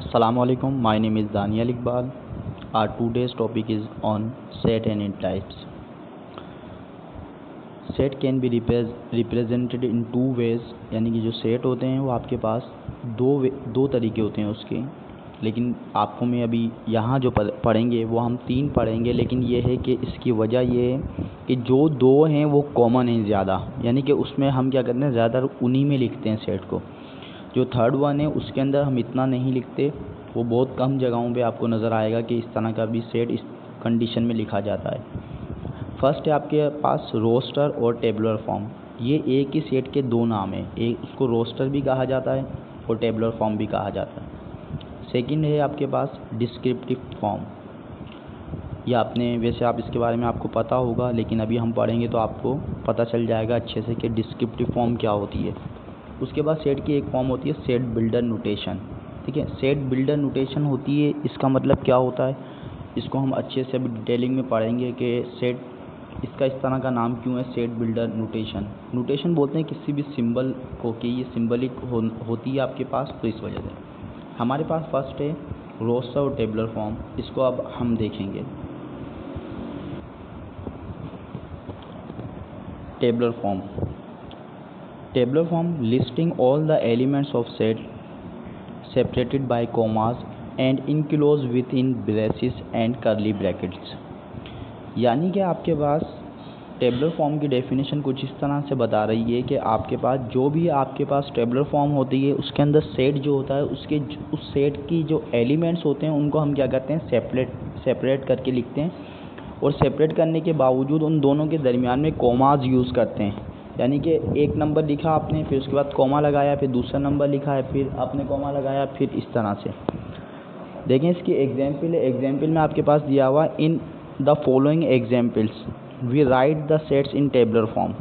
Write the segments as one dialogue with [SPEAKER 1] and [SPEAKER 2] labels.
[SPEAKER 1] Assalamu alaikum. My name is Daniel Iqbal. Our today's topic is on set and its types. Set can be represented in two ways, यानी कि जो set होते हैं वो आपके पास दो तरीके होते हैं उसके, लेकिन आपको मैं अभी यहाँ जो पढ़ेंगे वो हम तीन पढ़ेंगे। लेकिन ये है कि इसकी वजह ये है कि जो दो हैं वो कॉमन हैं ज़्यादा, यानी कि उसमें हम क्या करते हैं ज़्यादातर उन्हीं में लिखते हैं सेट को। जो थर्ड वन है उसके अंदर हम इतना नहीं लिखते, वो बहुत कम जगहों पे आपको नज़र आएगा कि इस तरह का भी सेट इस कंडीशन में लिखा जाता है। फर्स्ट है आपके पास रोस्टर और टेबुलर फॉर्म। ये एक ही सेट के दो नाम हैं, एक उसको रोस्टर भी कहा जाता है और टेबुलर फॉर्म भी कहा जाता है। सेकंड है आपके पास डिस्क्रिप्टिव फॉर्म। ये आपने वैसे आप इसके बारे में आपको पता होगा, लेकिन अभी हम पढ़ेंगे तो आपको पता चल जाएगा अच्छे से कि डिस्क्रिप्टिव फॉर्म क्या होती है। उसके बाद सेट की एक फॉर्म होती है सेट बिल्डर नोटेशन। ठीक है, सेट बिल्डर नोटेशन होती है, इसका मतलब क्या होता है इसको हम अच्छे से अभी डिटेलिंग में पढ़ेंगे कि सेट इसका इस तरह का नाम क्यों है सेट बिल्डर नोटेशन। नोटेशन बोलते हैं किसी भी सिंबल को कि ये सिंबलिक होती है आपके पास, तो इस वजह से हमारे पास फर्स्ट है रोस्टर और टेबुलर फॉर्म। इसको अब हम देखेंगे। Tabular form listing all the elements of set separated by commas and enclose with in braces and curly brackets. यानी कि आपके पास टेबुलर फॉर्म की डेफिनेशन कुछ इस तरह से बता रही है कि आपके पास जो भी आपके पास टेबुलर फॉर्म होती है उसके अंदर सेट जो होता है उस सेट की जो एलिमेंट्स होते हैं उनको हम क्या करते हैं सेपरेट करके लिखते हैं, और सेपरेट करने के बावजूद उन दोनों के दरमियान में कॉमाज यूज़ करते हैं। यानी कि एक नंबर लिखा आपने, फिर उसके बाद कॉमा लगाया, फिर दूसरा नंबर लिखा है, फिर आपने कॉमा लगाया, फिर इस तरह से। देखें इसकी एग्जाम्पल में आपके पास दिया हुआ in the following examples we write the sets in tabular form.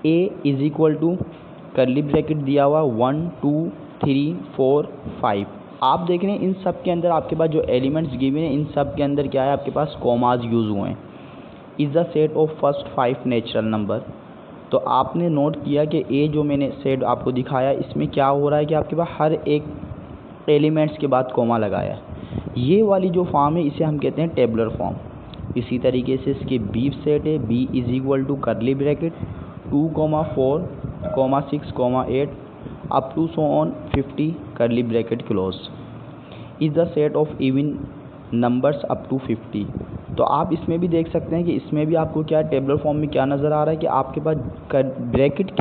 [SPEAKER 1] A is equal to curly bracket दिया हुआ 1 2 3 4 5। आप देख रहे हैं इन सब के अंदर आपके पास जो एलिमेंट्स गिवन हैं इन सब के अंदर क्या है आपके पास कॉमाज यूज़ हुए हैं। Is the set of first 5 natural number. तो आपने नोट किया कि ए जो मैंने सेट आपको दिखाया इसमें क्या हो रहा है कि आपके पास हर एक एलिमेंट्स के बाद कॉमा लगाया है। ये वाली जो फॉर्म है इसे हम कहते हैं टेबुलर फॉर्म। इसी तरीके से इसके बी सेट है, B is equal to curly bracket 2 4 6 8 up to so on 50 curly bracket close is the set of even numbers up to 50। तो आप इसमें भी देख सकते हैं कि इसमें भी आपको क्या टेबुलर फॉर्म में क्या नज़र आ रहा है कि आपके पास ब्रैकेट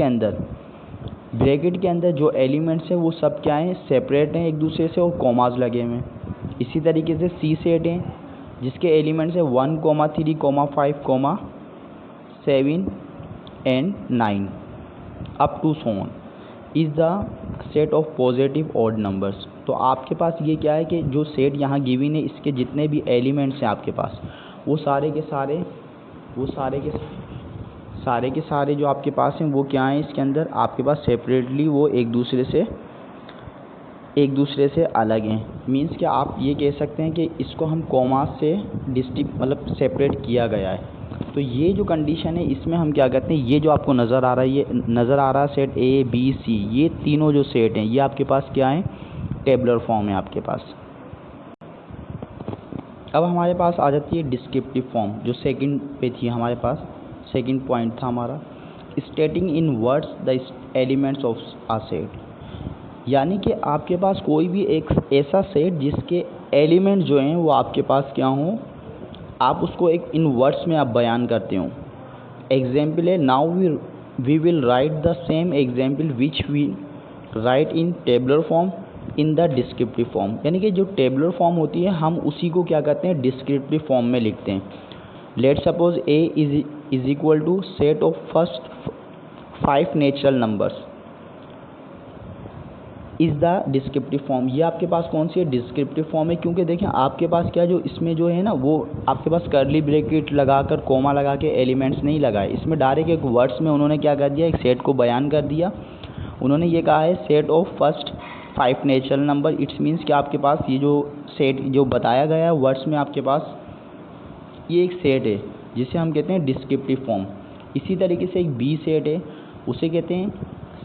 [SPEAKER 1] के अंदर जो एलिमेंट्स हैं वो सब क्या हैं सेपरेट हैं एक दूसरे से और कॉमाज लगे हुए हैं। इसी तरीके से सी सेट हैं जिसके एलिमेंट्स है 1 3 5 7 and 9 up to so on is the set of positive odd numbers. तो आपके पास ये क्या है कि जो सेट यहाँ गिवन है इसके जितने भी एलिमेंट्स हैं आपके पास वो सारे के सारे जो आपके पास हैं वो क्या हैं इसके अंदर आपके पास सेपरेटली वो एक दूसरे से अलग हैं। मींस कि आप ये कह सकते हैं कि इसको हम कॉमा से सेपरेट किया गया है। तो ये जो कंडीशन है इसमें हम क्या करते हैं, ये जो आपको नज़र आ रहा है सेट ए बी सी, ये तीनों जो सेट हैं ये आपके पास क्या है टेबुलर फॉर्म है आपके पास। अब हमारे पास आ जाती है डिस्क्रिप्टिव फॉर्म जो सेकंड पे थी हमारे पास, सेकंड पॉइंट था हमारा stating in words the elements of a set. यानी कि आपके पास कोई भी एक ऐसा सेट जिसके एलिमेंट जो हैं वो आपके पास क्या हों, आप उसको एक इन वर्ड्स में आप बयान करते हो। एग्जाम्पल है now we will write the same example which we write in tabular form in the descriptive form. यानी कि जो टेबुलर फॉर्म होती है हम उसी को क्या करते हैं डिस्क्रिप्टिव फॉर्म में लिखते हैं। Let suppose A is equal to set of first 5 natural numbers is the descriptive form. ये आपके पास कौन सी है डिस्क्रिप्टिव फॉर्म है, क्योंकि देखें आपके पास क्या जो इसमें जो है ना वो आपके पास कर्ली ब्रैकेट लगाकर कॉमा लगा के एलिमेंट्स नहीं लगाए, इसमें डायरेक्ट एक वर्ड्स में उन्होंने क्या कर दिया एक सेट को बयान कर दिया। उन्होंने ये कहा है set of first 5 natural number. It's means कि आपके पास ये जो सेट जो बताया गया है वर्ड्स में आपके पास ये एक सेट है जिसे हम कहते हैं डिस्क्रिप्टिव फॉर्म। इसी तरीके से एक बी सेट है उसे कहते हैं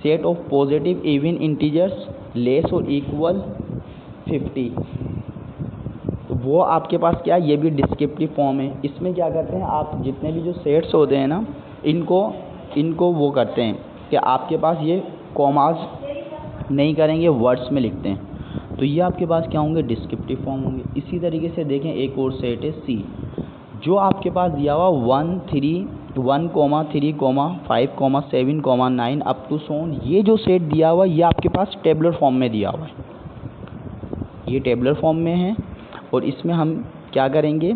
[SPEAKER 1] set of positive even integers less और इक्वल 50। तो वो आपके पास क्या है, ये भी डिस्क्रिप्टिव फॉर्म है। इसमें क्या करते हैं आप, जितने भी जो सेट्स होते हैं ना, इनको वो करते हैं कि आपके पास ये कॉमास नहीं करेंगे, वर्ड्स में लिखते हैं। तो ये आपके पास क्या होंगे, डिस्क्रिप्टिव फॉर्म होंगे। इसी तरीके से देखें एक और सेट है सी, जो आपके पास दिया हुआ 1, 3, 5, 7, 9 अप टू सोन, ये जो सेट दिया हुआ ये आपके पास टेबलर फॉर्म में दिया हुआ है, ये टेबलर फॉर्म में है। और इसमें हम क्या करेंगे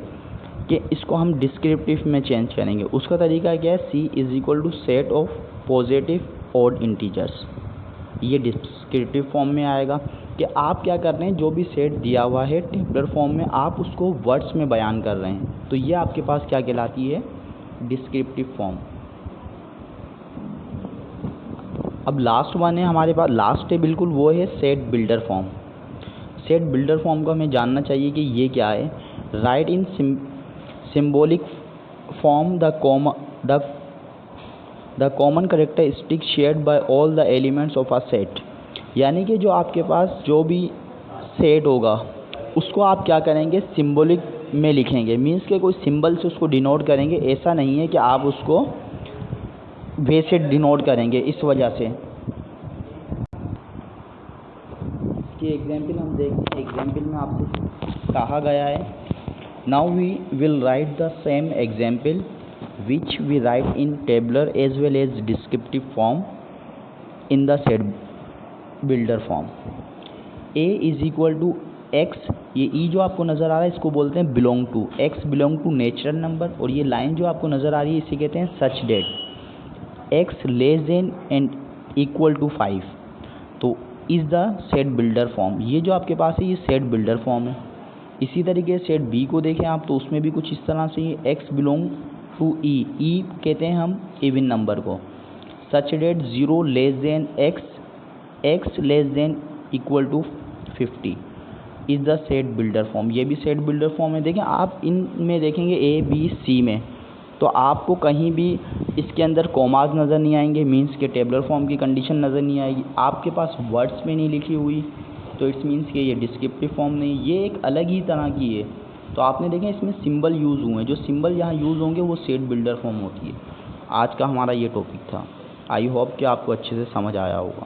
[SPEAKER 1] कि इसको हम डिस्क्रिप्टिव में चेंज करेंगे। उसका तरीका क्या है, C is equal to set of positive odd integers, ये डिस्क्रिप्टिव फॉर्म में आएगा। कि आप क्या कर रहे हैं, जो भी सेट दिया हुआ है टेबलर फॉर्म में, आप उसको वर्ड्स में बयान कर रहे हैं, तो ये आपके पास क्या कहलाती है, डिस्क्रिप्टिव फॉर्म। अब लास्ट वन है हमारे पास, लास्ट है बिल्कुल, वो है set builder form. Set builder form को हमें जानना चाहिए कि ये क्या है। Right in symbolic form the common characteristic shared by all the elements of a set. यानी कि जो आपके पास जो भी सेट होगा उसको आप क्या करेंगे, सिम्बॉलिक में लिखेंगे, मीन्स के कोई सिंबल से उसको डिनोट करेंगे। ऐसा नहीं है कि आप उसको वैसे डिनोट करेंगे। इस वजह से कि एग्जाम्पल हम देखते हैं, एग्जाम्पल में आपसे कहा गया है, now we will write the same example which we write in tabular as well as descriptive form in the set builder form. A is equal to X, ये ई जो आपको नज़र आ रहा है इसको बोलते हैं belong to, X belong to natural number. और ये लाइन जो आपको नज़र आ रही है इसे कहते हैं such that x less than and equal to 5। तो is the set builder form, ये जो आपके पास है ये सेट बिल्डर फॉर्म है। इसी तरीके से सेट बी को देखें आप, तो उसमें भी कुछ इस तरह से ये x belong to E, E कहते हैं हम इवन नंबर को। Such that 0 less than x, x less than equal to 50 is the set builder form, ये भी सेट बिल्डर फॉर्म है। देखें आप इनमें देखेंगे ए बी सी में, तो आपको कहीं भी इसके अंदर कॉमाज नज़र नहीं आएंगे, मीन्स के टेबलर फॉर्म की कंडीशन नज़र नहीं आएगी। आपके पास वर्ड्स में नहीं लिखी हुई, तो इट्स मीन्स कि ये डिस्क्रिप्टिव फॉर्म नहीं, ये एक अलग ही तरह की है। तो आपने देखें इसमें सिंबल यूज़ हुए हैं, जो सिंबल यहाँ यूज़ होंगे वो सेट बिल्डर फॉर्म होती है। आज का हमारा ये टॉपिक था। आई होप कि आपको अच्छे से समझ आया होगा।